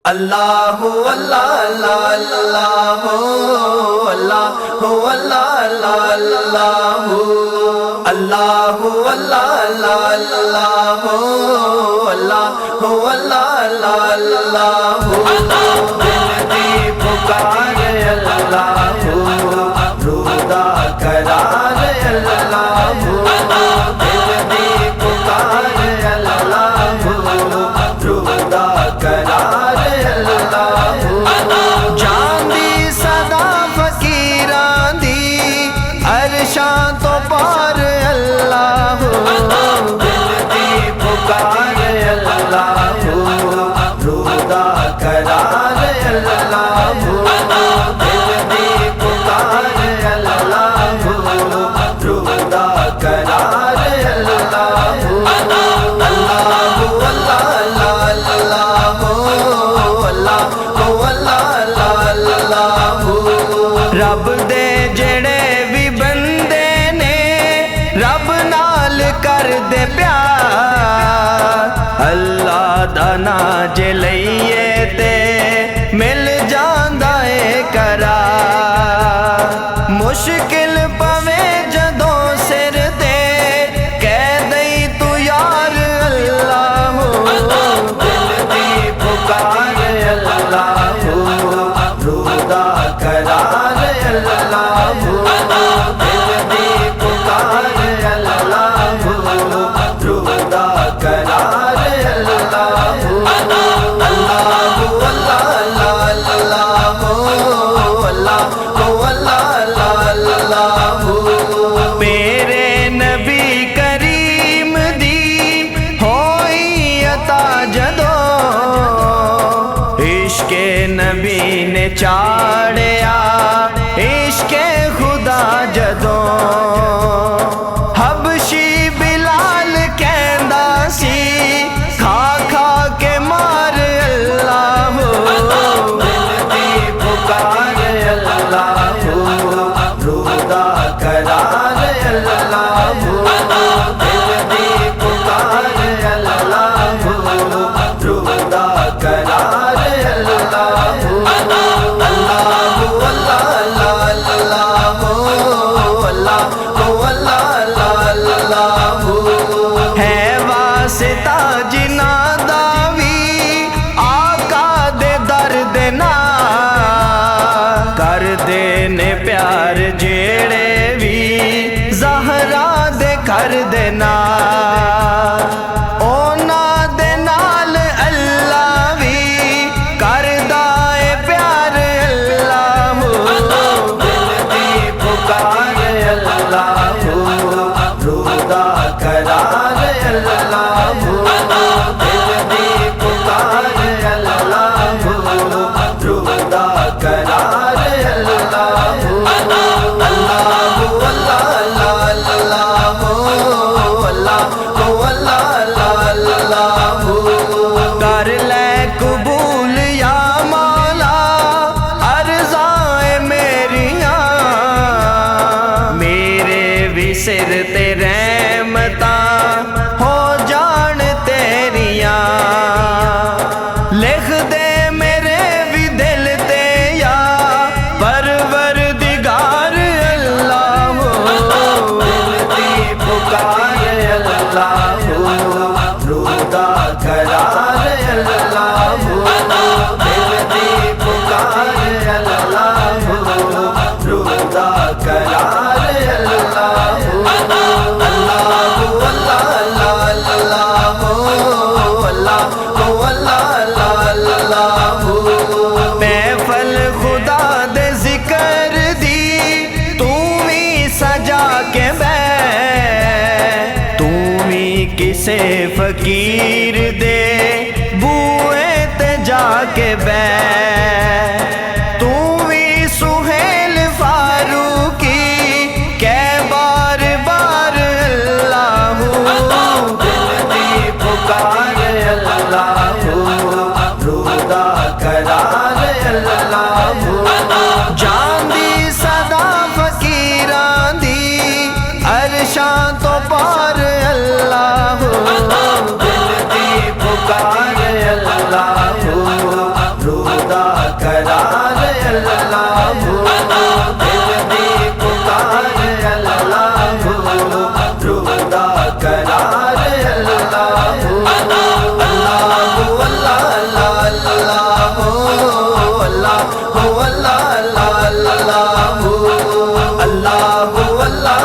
اللہ اللہ اللہ اللہ اللہ اللہ اللہ اللہ اللہ اللہ اللہ اللہ اللہ دل کی پکار اللہ رودا قرار اللہ دل کی پکار اللہ رودا قرار جان دی صدا فقیران دی عرشاں تو پار اللہ دل دی پکار اللہ رودا قرار اللہ دل دی پکار اللہ رودا قرار اللہ رب دے جڑے بھی بندے نے رب نال کر دے پیار اللہ دا نام جے لئیے تے مل جاندا اے قرار مشکل پوے جدوں سر تے کہہ دئی تو یار اللہ دل دی پکار اللہ رودا قرار اللہ دل دی پکار اللہ رودا قرار اللہ میرے نبی کریم دی ہوئی عطا جدوں عشق نبی نے چاڑیا عشق خدا جدوں حبشی بلال کہندا سی کھا کھا کے مار اللہ دل دی پکار اللہ رودا قرار اللہ دل دی پکار اللہ رودا قرار ہے واسطہ جنہاں دا وی آقا دے درد نال کر دے نے پیار جیڑے وی زہرا دے کر دے نال اونا دے نال اللہ وی کردا اے پیار اللہ دل دی پکار اللہ رودا قرار اللہ دل دی پکار اللہ رودا قرار کر لے قبول یا مولا عرضائیں میریاں میرے بھی سر تے رحمتاں ہو جان تیریاں لکھ دے میرے بھی دل تے یا پروردگار اللہ دل دی پکار اللہ رودا قرار اللہ دل دی پکار اللہ رودا قرار محفل خدا دے ذکر دی تو بھی سجا کے بیٹھ تو بھی کسے فقیر دے بوئے تے جا کے بیٹھ تو بھی سہیل فاروقی کہ بار بار اللہ دل دی پکار اللہ رودا قرار اللہ جان دی صدا فقیران دی عرشاں تو پار اللہ دل دی پکار اللہ اللہ